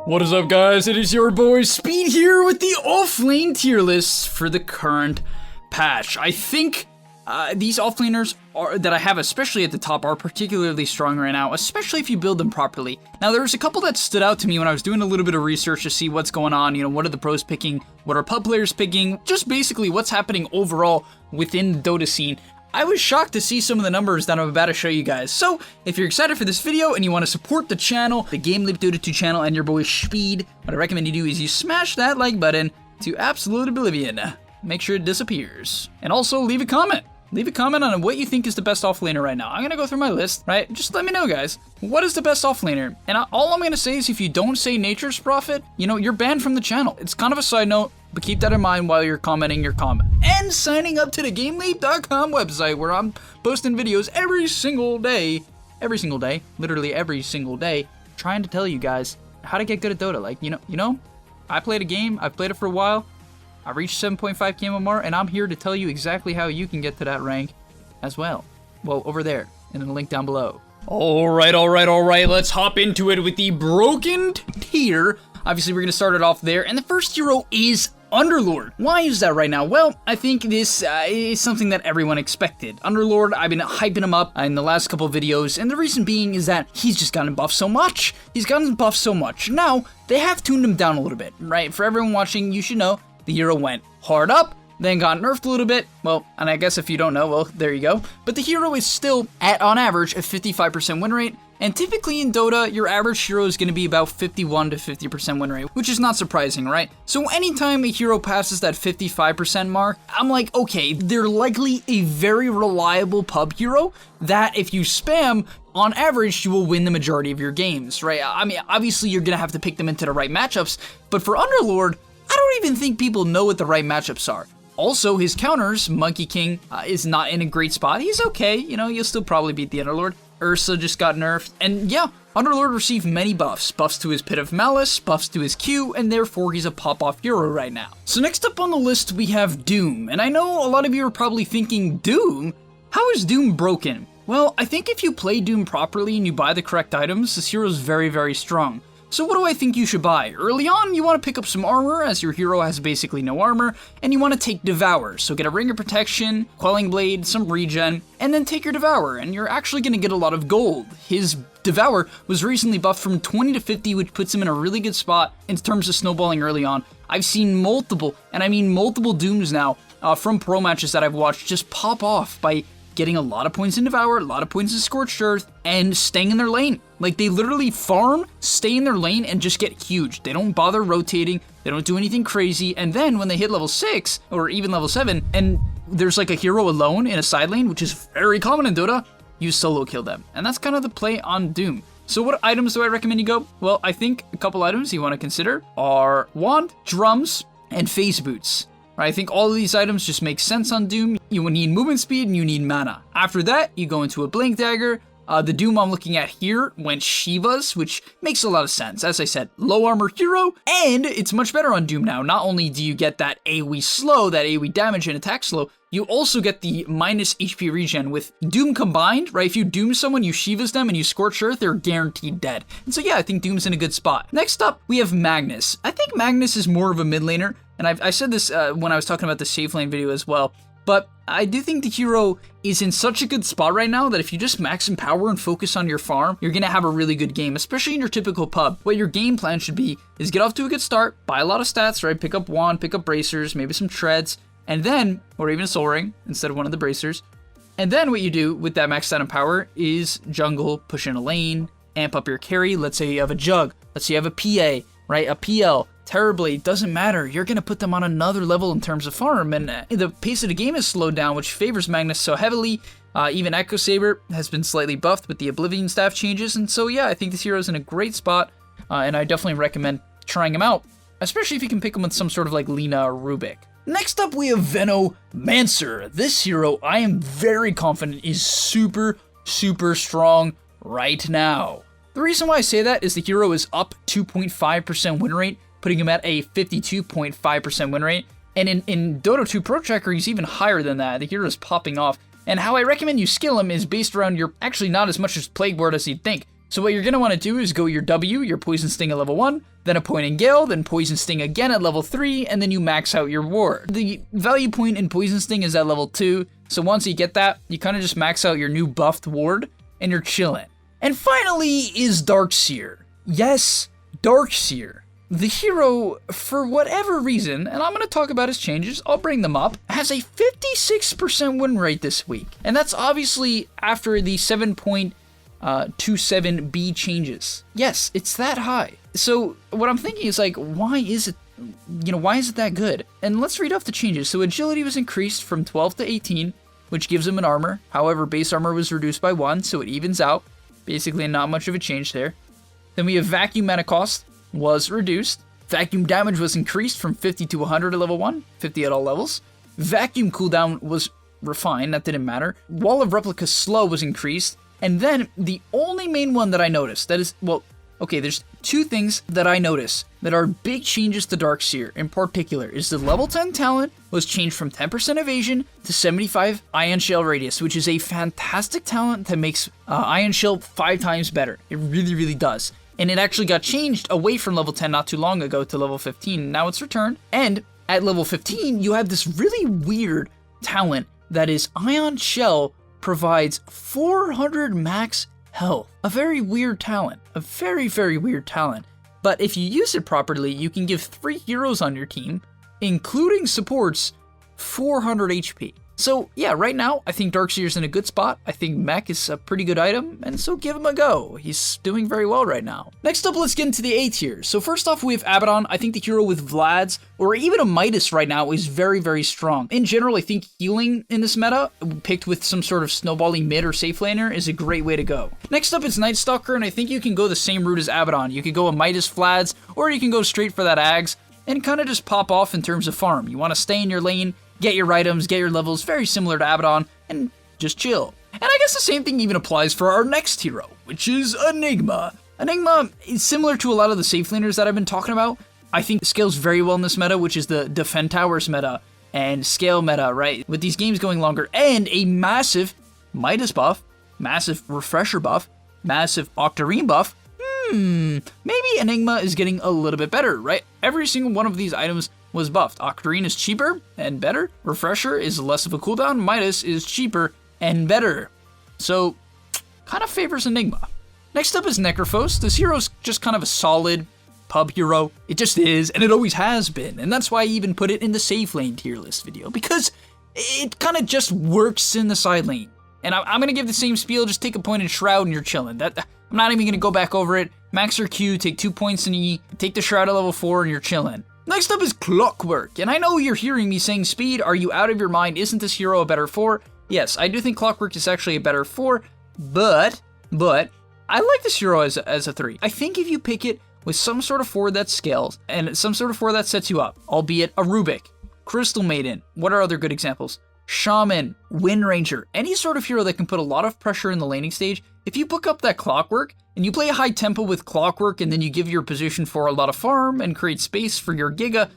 What is up, guys? It is your boy Speed here with the offlane tier list for the current patch. I think these offlaners that I have, especially at the top, are particularly strong right now, especially if you build them properly. Now, there's a couple that stood out to me when I was doing a little bit of research to see what's going on. You know, what are the pros picking? What are pub players picking? Just basically what's happening overall within the Dota scene. I was shocked to see some of the numbers that I'm about to show you guys. So, if you're excited for this video and you want to support the channel, the gameleap Dota 2 channel, and your boy Speed, what I recommend you do is you smash that like button to absolute oblivion. Make sure it disappears. And also, leave a comment. Leave a comment on what you think is the best offlaner right now. I'm gonna go through my list, right? Just let me know, guys. What is the best offlaner? And all I'm gonna say is if you don't say Nature's Prophet, you know, you're banned from the channel. It's kind of a side note, but keep that in mind while you're commenting your comment. And signing up to the gameleap.com website where I'm posting videos every single day, literally every single day, trying to tell you guys how to get good at Dota. Like, you know, I played a game, I've played it for a while, I reached 7.5 KMMR, and I'm here to tell you exactly how you can get to that rank as well. Well, over there, and then the link down below. Alright, let's hop into it with the broken tier. Obviously, we're going to start it off there, and the first hero is Underlord. Why is that right now? Well, I think this is something that everyone expected. Underlord, I've been hyping him up in the last couple videos, and the reason being is that he's just gotten buffed so much. Now, they have tuned him down a little bit, right? For everyone watching, you should know the hero went hard up, then got nerfed a little bit. Well, and I guess if you don't know, well, there you go. But the hero is still, at on average, a 55% win rate. And typically in Dota, your average hero is going to be about 51 to 50% win rate, which is not surprising, right? So anytime a hero passes that 55% mark, I'm like, okay, they're likely a very reliable pub hero that if you spam, on average, you will win the majority of your games, right? I mean, obviously, you're going to have to pick them into the right matchups, but for Underlord, I don't even think people know what the right matchups are. Also, his counters, Monkey King, is not in a great spot. He's okay, you know, you'll still probably beat the Underlord. Ursa just got nerfed, and yeah, Underlord received many buffs. Buffs to his Pit of Malice, buffs to his Q, and therefore he's a pop-off hero right now. So next up on the list, we have Doom. And I know a lot of you are probably thinking, Doom? How is Doom broken? Well, I think if you play Doom properly and you buy the correct items, this hero is very, very strong. So what do I think you should buy? Early on, you want to pick up some armor, as your hero has basically no armor, and you want to take Devour. So get a Ring of Protection, Quelling Blade, some regen, and then take your Devour, and you're actually going to get a lot of gold. His Devour was recently buffed from 20 to 50, which puts him in a really good spot in terms of snowballing early on. I've seen multiple, and I mean multiple Dooms now, from pro matches that I've watched just pop off by getting a lot of points in Devour, a lot of points in Scorched Earth, and staying in their lane. Like, they literally farm, stay in their lane, and just get huge. They don't bother rotating, they don't do anything crazy, and then when they hit level 6, or even level 7, and there's like a hero alone in a side lane, which is very common in Dota, you solo kill them. And that's kind of the play on Doom. So what items do I recommend you go? Well, I think a couple items you want to consider are Wand, Drums, and Phase Boots. I think all of these items just make sense on Doom. You need movement speed and you need mana. After that, you go into a Blink Dagger. The Doom I'm looking at here went Shivas, which makes a lot of sense. As I said, low armor hero, and it's much better on Doom now. Not only do you get that AoE slow, that AoE damage and attack slow, you also get the minus HP regen with Doom combined, right? If you Doom someone, you Shivas them, and you Scorch Earth, they're guaranteed dead. And so yeah, I think Doom's in a good spot. Next up, we have Magnus. I think Magnus is more of a mid laner, and I said this when I was talking about the safe lane video as well, but I do think the hero is in such a good spot right now that if you just max in power and focus on your farm, you're going to have a really good game, especially in your typical pub. What your game plan should be is get off to a good start, buy a lot of stats, right? Pick up Wand, pick up Bracers, maybe some Treads, and then, or even a Soul Ring instead of one of the Bracers. And then what you do with that maxed out in power is jungle, push in a lane, amp up your carry. Let's say you have a Jug, let's say you have a PA, right? A PL. Terribly, doesn't matter. You're going to put them on another level in terms of farm, and the pace of the game is slowed down, which favors Magnus so heavily. Even Echo Saber has been slightly buffed with the Oblivion staff changes, and so yeah, I think this hero is in a great spot, and I definitely recommend trying him out, especially if you can pick him with some sort of like Lina or Rubik. Next up, we have Venomancer. This hero, I am very confident, is super strong right now. The reason why I say that is the hero is up 2.5% win rate, putting him at a 52.5% win rate. And in Dota 2 Pro Tracker, he's even higher than that. The hero is popping off. And how I recommend you skill him is based around your, actually not as much as Plague Ward as you'd think. So what you're going to want to do is go your W, your Poison Sting at level 1, then a Point in Gale, then Poison Sting again at level 3, and then you max out your ward. The value point in Poison Sting is at level 2, so once you get that, you kind of just max out your new buffed ward, and you're chilling. And finally is Darkseer. Yes, Darkseer. The hero, for whatever reason, and I'm going to talk about his changes, I'll bring them up, has a 56% win rate this week. And that's obviously after the 7.27B changes. Yes, it's that high. So what I'm thinking is like, why is it that good? And let's read off the changes. So agility was increased from 12 to 18, which gives him an armor. However, base armor was reduced by 1, so it evens out. Basically not much of a change there. Then we have vacuum mana cost was reduced. Vacuum damage was increased from 50 to 100 at level 1, 50 at all levels. Vacuum cooldown was refined, that didn't matter. Wall of Replica slow was increased. And then the only main one that I noticed, that is, well, okay, there's two things that I noticed that are big changes to Darkseer in particular, is the level 10 talent was changed from 10% evasion to 75 Ion Shell radius, which is a fantastic talent that makes Ion Shell 5 times better. It really, really does. And it actually got changed away from level 10 not too long ago to level 15. Now it's returned. And at level 15, you have this really weird talent that is Ion Shell provides 400 max health. A very weird talent. A very, very weird talent. But if you use it properly, you can give 3 heroes on your team, including supports, 400 HP. So yeah, right now, I think Darkseer's in a good spot. I think Mech is a pretty good item, and so give him a go. He's doing very well right now. Next up, let's get into the A tier. So first off, we have Abaddon. I think the hero with Vlad's, or even a Midas right now, is very, very strong. In general, I think healing in this meta, picked with some sort of snowballing mid or safe laner, is a great way to go. Next up, it's Night Stalker, and I think you can go the same route as Abaddon. You could go a Midas Vlad's, or you can go straight for that Ags, and kind of just pop off in terms of farm. You want to stay in your lane, get your items, get your levels, very similar to Abaddon, and just chill. And I guess the same thing even applies for our next hero, which is Enigma. Enigma is similar to a lot of the safe laners that I've been talking about. I think it scales very well in this meta, which is the Defend Towers meta and scale meta, right? With these games going longer, and a massive Midas buff, massive Refresher buff, massive Octarine buff. Maybe Enigma is getting a little bit better, right? Every single one of these items was buffed. Octarine is cheaper and better. Refresher is less of a cooldown. Midas is cheaper and better. So, kind of favors Enigma. Next up is Necrophos. This hero's just kind of a solid pub hero. It just is, and it always has been. And that's why I even put it in the safe lane tier list video, because it kind of just works in the side lane. And I'm going to give the same spiel, just take a point in Shroud and you're chilling. I'm not even going to go back over it. Max your Q, take 2 points in E, take the Shroud at level 4 and you're chilling. Next up is Clockwork, and I know you're hearing me saying speed, are you out of your mind, isn't this hero a better 4? Yes, I do think Clockwork is actually a better 4, but I like this hero as a 3. I think if you pick it with some sort of 4 that scales, and some sort of 4 that sets you up, albeit a Rubik, Crystal Maiden, what are other good examples? Shaman, Wind Ranger, any sort of hero that can put a lot of pressure in the laning stage, if you book up that Clockwork, and you play a high tempo with Clockwork, and then you give your position for a lot of farm, and create space for your Giga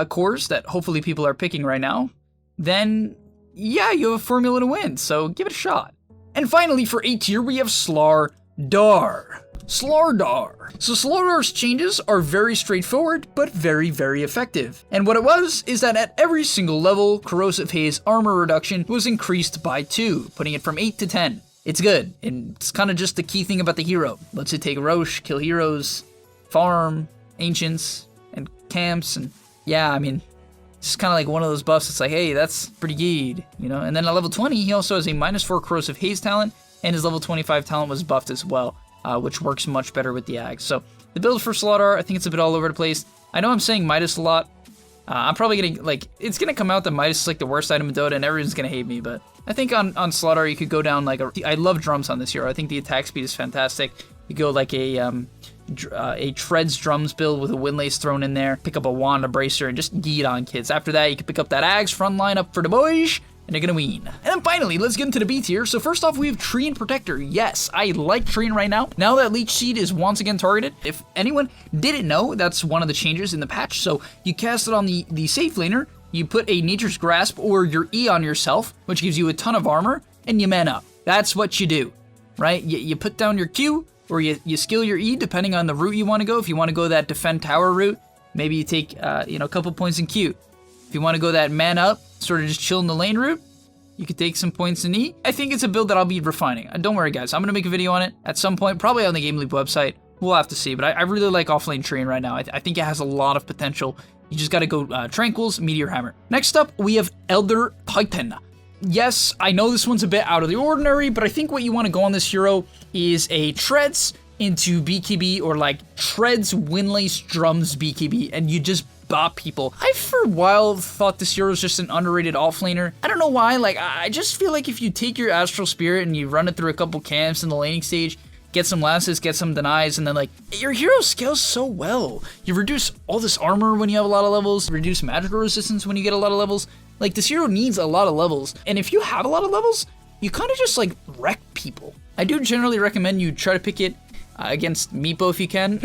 cores that hopefully people are picking right now, then yeah, you have a formula to win, so give it a shot. And finally, for A tier, we have Slardar. Slardar. So Slardar's changes are very straightforward, but very, very effective. And what it was, is that at every single level, Corrosive Haze armor reduction was increased by 2, putting it from 8 to 10. It's good, and it's kind of just the key thing about the hero. Lets it take Roche, kill heroes, farm, ancients, and camps, and yeah, I mean, it's kind of like one of those buffs. It's like, hey, that's pretty good, you know? And then at level 20, he also has a -4 Corrosive Haze talent, and his level 25 talent was buffed as well, which works much better with the Ags. So the build for Slardar, I think it's a bit all over the place. I know I'm saying Midas a lot. I'm probably getting, like, it's going to come out that Midas is like the worst item in Dota, and everyone's going to hate me, but I think on Slardar you could go down like I love drums on this hero. I think the attack speed is fantastic. You go like a Treads drums build with a Windlace thrown in there, pick up a Wand, a Bracer, and just yeet on kids. After that, you can pick up that Ags front line up for the boys, and they're gonna win. And then finally, let's get into the B tier. So first off, we have Tree and Protector. Yes, I like Tree right now. Now that Leech Seed is once again targeted, if anyone didn't know, that's one of the changes in the patch. So you cast it on the safe laner, you put a Nature's Grasp or your E on yourself, which gives you a ton of armor, and you man up. That's what you do, right? You put down your Q, or you skill your E depending on the route you want to go. If you want to go that defend tower route, maybe you take a couple points in Q. If you want to go that man up, sort of just chill in the lane route, you could take some points in E. I think it's a build that I'll be refining. Don't worry, guys. I'm going to make a video on it at some point, probably on the gameleap website. We'll have to see, but I really like offlane Train right now. I think it has a lot of potential. You just got to go Tranquils, Meteor Hammer. Next up, we have Elder Titan. Yes, I know this one's a bit out of the ordinary, but I think what you want to go on this hero is a Treads into BKB, or like Treads, Windlace, Drums, BKB, and you just bop people. I for a while thought this hero was just an underrated offlaner. I don't know why, like I just feel like if you take your Astral Spirit and you run it through a couple camps in the laning stage, get some lances, get some denies, and then like your hero scales so well. You reduce all this armor when you have a lot of levels, reduce magical resistance when you get a lot of levels. Like this hero needs a lot of levels, and if you have a lot of levels, you kind of just like wreck people. I do generally recommend you try to pick it against Meepo if you can.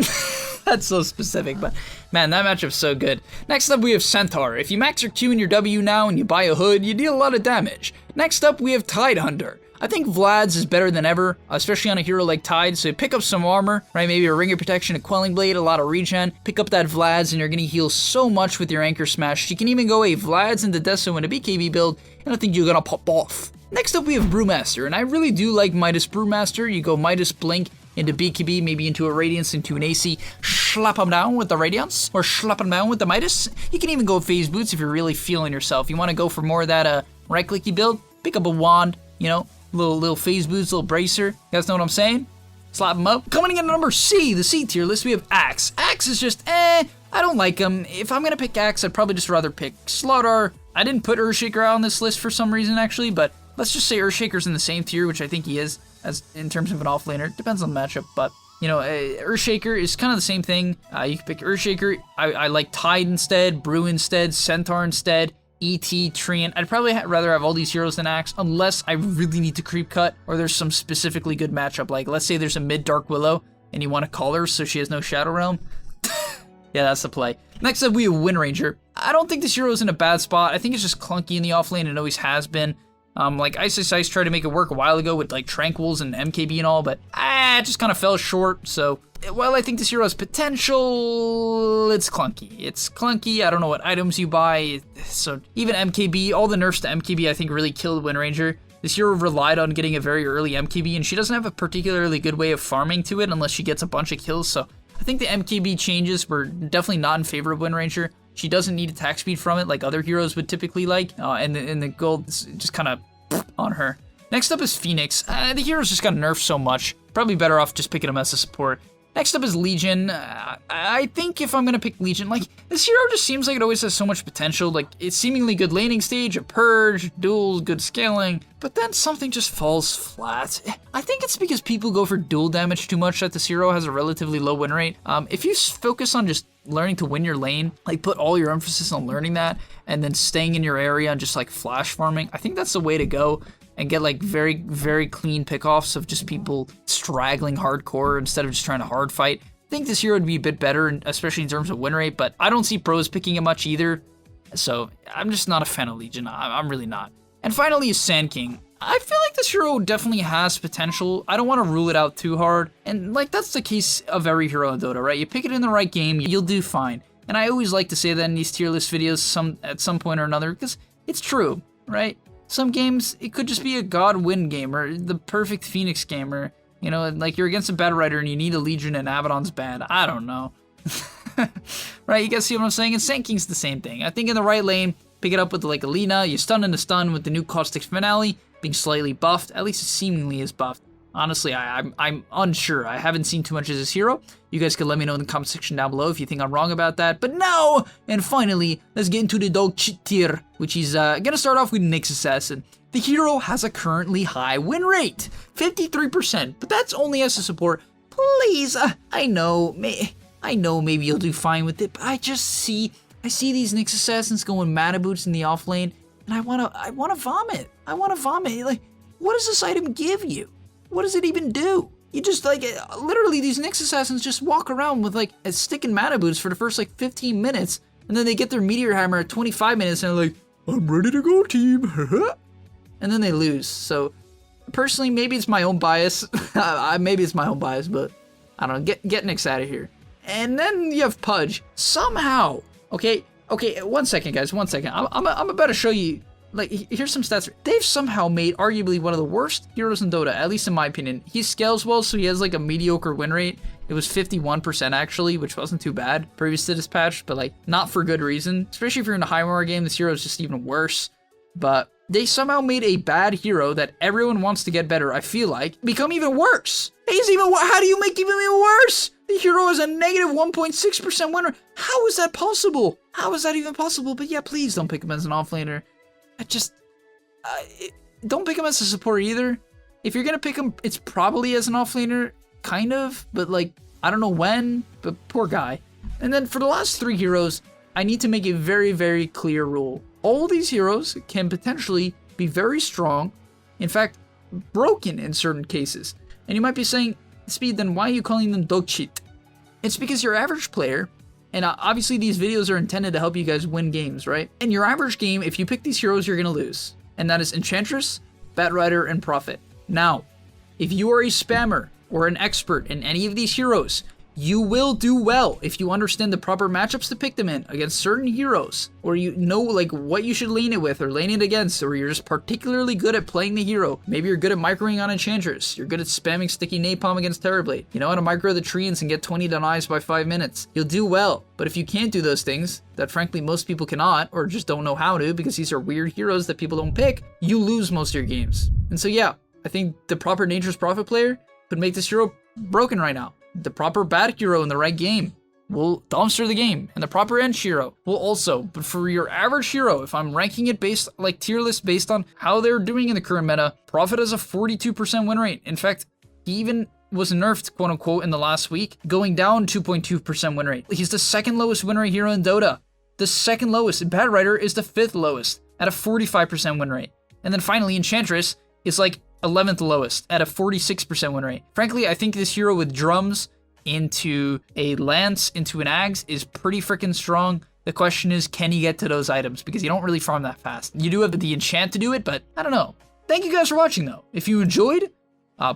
That's so specific, but man, that matchup's so good. Next up, we have Centaur. If you max your Q and your W now and you buy a hood, you deal a lot of damage. Next up, we have Tidehunter. I think Vlad's is better than ever, especially on a hero like Tide, so pick up some armor, right? Maybe a Ring of Protection, a Quelling Blade, a lot of regen. Pick up that Vlad's and you're gonna heal so much with your Anchor Smash. You can even go a Vlad's into Deso in a BKB build, and I think you're gonna pop off. Next up, we have Brewmaster, and I really do like Midas Brewmaster. You go Midas Blink into BKB, maybe into a Radiance, into an AC, slap them down with the Radiance, or slap them down with the Midas. You can even go Phase Boots if you're really feeling yourself. You want to go for more of that right-clicky build, pick up a Wand, you know, little Phase Boots, little Bracer. You guys know what I'm saying? Slap them up. Coming in at number C, the C tier list, we have Axe. Axe is just, I don't like him. If I'm going to pick Axe, I'd probably just rather pick Slaughter. I didn't put Earthshaker on this list for some reason, actually, but let's just say Earthshaker's in the same tier, which I think he is, as in terms of an offlaner. Depends on the matchup, but you know, Earthshaker is kind of the same thing. You can pick Earthshaker. I like Tide instead, Brew instead, Centaur instead, E.T., Treant. I'd probably rather have all these heroes than Axe, unless I really need to creep cut, or there's some specifically good matchup. Like, let's say there's a mid Dark Willow, and you want to call her so she has no Shadow Realm. Yeah, that's the play. Next up, we have Windranger. I don't think this hero is in a bad spot. I think it's just clunky in the offlane, and always has been. Like Ice tried to make it work a while ago with like Tranquils and MKB and all, but it just kind of fell short. So, while I think this hero has potential, it's clunky. It's clunky. I don't know what items you buy. So even MKB, all the nerfs to MKB I think really killed Windranger. This hero relied on getting a very early MKB, and she doesn't have a particularly good way of farming to it unless she gets a bunch of kills. So I think the MKB changes were definitely not in favor of Windranger. She doesn't need attack speed from it like other heroes would typically like, and the gold is just kind of on her. Next up is Phoenix. The hero's just got nerfed so much. Probably better off just picking him as a support. Next up is Legion. I think if I'm going to pick Legion, like, this hero just seems like it always has so much potential. Like, it's seemingly good laning stage, a purge, duels, good scaling, but then something just falls flat. I think it's because people go for duel damage too much that this hero has a relatively low win rate. If you focus on just learning to win your lane, like put all your emphasis on learning that, and then staying in your area and just like flash farming, I think that's the way to go. And get like very, very clean pickoffs of just people straggling hardcore instead of just trying to hard fight. I think this hero would be a bit better, especially in terms of win rate, but I don't see pros picking it much either. So I'm just not a fan of Legion. I'm really not. And finally is Sand King. I feel like this hero definitely has potential. I don't want to rule it out too hard. And like that's the case of every hero in Dota, right? You pick it in the right game, you'll do fine. And I always like to say that in these tier list videos at some point or another, because it's true, right? Some games, it could just be a God win game, or the perfect Phoenix game, or, you know, like you're against a bad writer and you need a Legion and Abaddon's bad. I don't know. Right, you guys see what I'm saying? And Sand King's the same thing. I think in the right lane, pick it up with like Alina, you stun into stun with the new Caustic Finale, being slightly buffed, at least it seemingly is buffed. Honestly, I'm unsure. I haven't seen too much of this hero. You guys can let me know in the comment section down below if you think I'm wrong about that. But now, and finally, let's get into the dog shit tier, which is gonna start off with Nyx Assassin. The hero has a currently high win rate, 53%, but that's only as a support. Please, I know maybe you'll do fine with it, but I see these Nyx Assassins going mana boots in the offlane, and I wanna vomit. I wanna vomit. Like, what does this item give you? What does it even do? You just, like, literally these Nyx Assassins just walk around with, like, a stick and mana boots for the first, like, 15 minutes, and then they get their Meteor Hammer at 25 minutes, and they're like, I'm ready to go, team, and then they lose. So, personally, maybe it's my own bias. Maybe it's my own bias, but I don't know. Get Nyx out of here. And then you have Pudge. Somehow, okay, 1 second, guys, 1 second. I'm about to show you. Like, here's some stats. They've somehow made arguably one of the worst heroes in Dota, at least in my opinion. He scales well, so he has like a mediocre win rate. It was 51% actually, which wasn't too bad previous to this patch, but like not for good reason. Especially if you're in a high war game, this hero is just even worse. But they somehow made a bad hero that everyone wants to get better, I feel like, become even worse. How do you make him even worse? The hero has a negative 1.6% win rate. How is that possible? How is that even possible? But yeah, please don't pick him as an offlaner. Don't pick him as a support either. If you're gonna pick him, it's probably as an offlaner, kind of, but like, I don't know when, but poor guy. And then for the last 3 heroes, I need to make a very, very clear rule. All these heroes can potentially be very strong, in fact, broken in certain cases. And you might be saying, Speed, then why are you calling them dog shit? It's because your average player, and obviously these videos are intended to help you guys win games, right? In your average game, if you pick these heroes, you're gonna lose. And that is Enchantress, Batrider, and Prophet. Now, if you are a spammer or an expert in any of these heroes, you will do well if you understand the proper matchups to pick them in against certain heroes, or you know like what you should lane it with or lane it against, or you're just particularly good at playing the hero. Maybe you're good at microing on Enchantress, you're good at spamming sticky napalm against Terrorblade, you know how to micro the treants and get 20 denies by 5 minutes. You'll do well, but if you can't do those things, that frankly most people cannot, or just don't know how to because these are weird heroes that people don't pick, you lose most of your games. And so yeah, I think the proper Dangerous Prophet player could make this hero broken right now. The proper bad hero in the right game will dumpster the game, and the proper Ench hero will also. But for your average hero, if I'm ranking it based like tier list based on how they're doing in the current meta, Prophet has a 42% win rate. In fact, he even was nerfed, quote unquote, in the last week, going down 2.2% win rate. He's the 2nd lowest win rate hero in Dota. The 2nd lowest. Batrider is the 5th lowest at a 45% win rate. And then finally, Enchantress is like 11th lowest at a 46% win rate. Frankly, I think this hero with drums into a lance into an axe is pretty freaking strong. The question is, can you get to those items? Because you don't really farm that fast. You do have the enchant to do it, but I don't know. Thank you guys for watching though. If you enjoyed,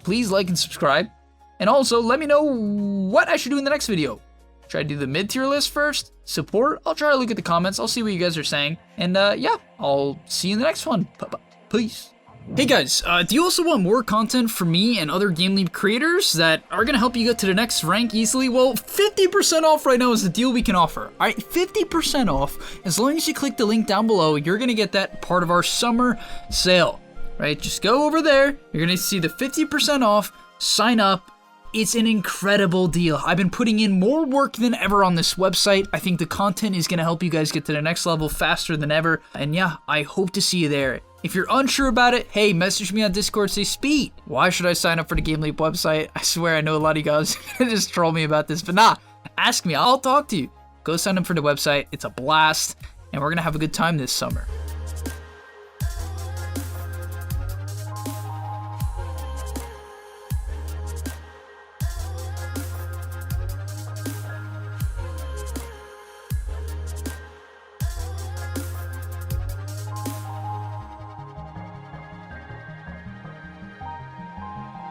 please like and subscribe. And also let me know what I should do in the next video. Should I do the mid-tier list first? Support? I'll try to look at the comments. I'll see what you guys are saying. And yeah, I'll see you in the next one. Peace. Hey guys, do you also want more content from me and other gameleap creators that are gonna help you get to the next rank easily? Well, 50% off right now is the deal we can offer. Alright, 50% off. As long as you click the link down below, you're gonna get that part of our summer sale. Right, just go over there, you're gonna see the 50% off, sign up. It's an incredible deal. I've been putting in more work than ever on this website. I think the content is gonna help you guys get to the next level faster than ever. And yeah, I hope to see you there. If you're unsure about it, hey, message me on Discord, say, Speed, why should I sign up for the gameleap website? I swear I know a lot of you guys just troll me about this, but nah, ask me, I'll talk to you. Go sign up for the website, it's a blast, and we're gonna have a good time this summer.